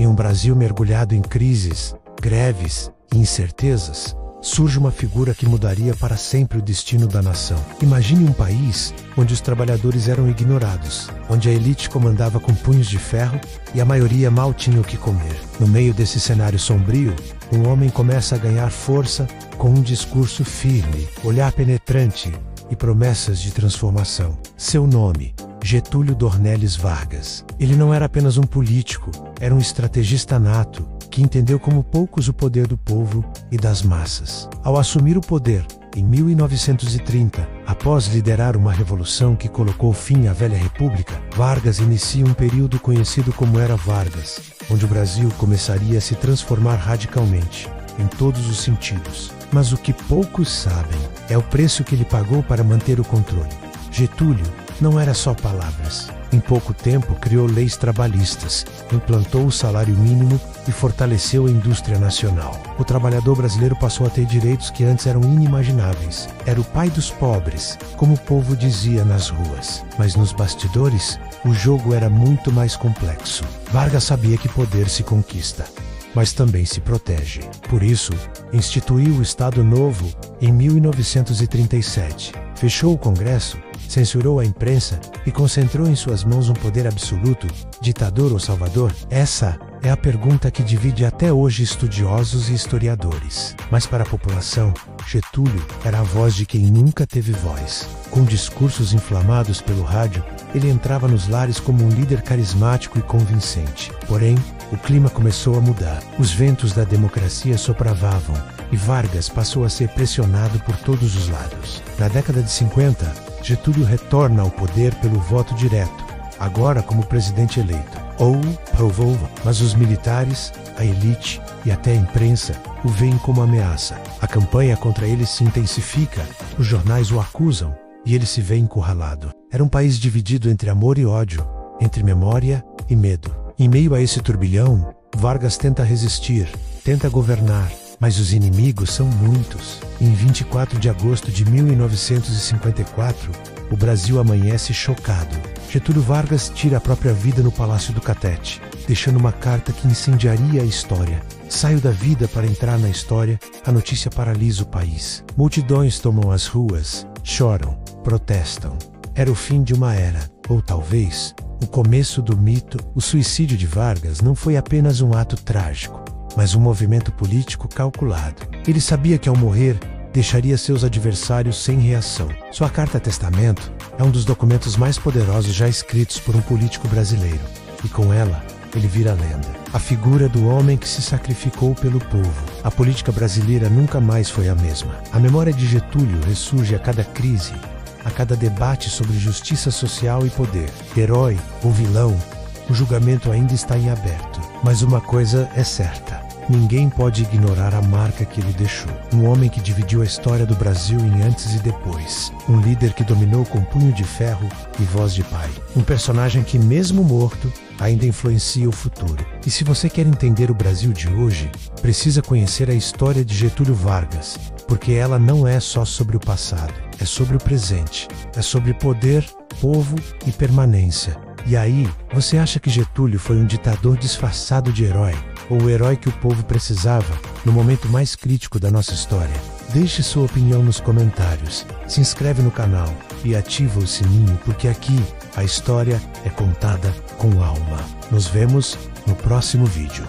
Em um Brasil mergulhado em crises, greves e incertezas, surge uma figura que mudaria para sempre o destino da nação. Imagine um país onde os trabalhadores eram ignorados, onde a elite comandava com punhos de ferro e a maioria mal tinha o que comer. No meio desse cenário sombrio, um homem começa a ganhar força com um discurso firme, olhar penetrante e promessas de transformação. Seu nome: Getúlio Dornelles Vargas. Ele não era apenas um político, era um estrategista nato, que entendeu como poucos o poder do povo e das massas. Ao assumir o poder, em 1930, após liderar uma revolução que colocou fim à velha república, Vargas inicia um período conhecido como Era Vargas, onde o Brasil começaria a se transformar radicalmente, em todos os sentidos. Mas o que poucos sabem é o preço que ele pagou para manter o controle. Getúlio não era só palavras. Em pouco tempo, criou leis trabalhistas, implantou o salário mínimo e fortaleceu a indústria nacional. O trabalhador brasileiro passou a ter direitos que antes eram inimagináveis. Era o pai dos pobres, como o povo dizia nas ruas. Mas nos bastidores, o jogo era muito mais complexo. Vargas sabia que poder se conquista, mas também se protege. Por isso, instituiu o Estado Novo em 1937. Fechou o Congresso, censurou a imprensa e concentrou em suas mãos um poder absoluto. Ditador ou salvador? Essa é a pergunta que divide até hoje estudiosos e historiadores. Mas para a população, Getúlio era a voz de quem nunca teve voz. Com discursos inflamados pelo rádio, ele entrava nos lares como um líder carismático e convincente. Porém, o clima começou a mudar. Os ventos da democracia sopravavam e Vargas passou a ser pressionado por todos os lados. Na década de 50, Getúlio retorna ao poder pelo voto direto, agora como presidente eleito. Mas os militares, a elite e até a imprensa o veem como ameaça. A campanha contra ele se intensifica, os jornais o acusam e ele se vê encurralado. Era um país dividido entre amor e ódio, entre memória e medo. Em meio a esse turbilhão, Vargas tenta resistir, tenta governar, mas os inimigos são muitos. Em 24 de agosto de 1954, o Brasil amanhece chocado. Getúlio Vargas tira a própria vida no Palácio do Catete, deixando uma carta que incendiaria a história. Saio da vida para entrar na história, a notícia paralisa o país. Multidões tomam as ruas, choram, protestam. Era o fim de uma era, ou talvez, o começo do mito. O suicídio de Vargas não foi apenas um ato trágico, mas um movimento político calculado. Ele sabia que ao morrer, deixaria seus adversários sem reação. Sua carta-testamento é um dos documentos mais poderosos já escritos por um político brasileiro. E com ela, ele vira lenda. A figura do homem que se sacrificou pelo povo. A política brasileira nunca mais foi a mesma. A memória de Getúlio ressurge a cada crise, a cada debate sobre justiça social e poder. Herói ou vilão, o julgamento ainda está em aberto. Mas uma coisa é certa: ninguém pode ignorar a marca que ele deixou. Um homem que dividiu a história do Brasil em antes e depois. Um líder que dominou com punho de ferro e voz de pai. Um personagem que, mesmo morto, ainda influencia o futuro. E se você quer entender o Brasil de hoje, precisa conhecer a história de Getúlio Vargas, porque ela não é só sobre o passado, é sobre o presente, é sobre poder, povo e permanência. E aí, você acha que Getúlio foi um ditador disfarçado de herói? Ou o herói que o povo precisava no momento mais crítico da nossa história? Deixe sua opinião nos comentários, se inscreve no canal e ativa o sininho, porque aqui a história é contada com alma. Nos vemos no próximo vídeo.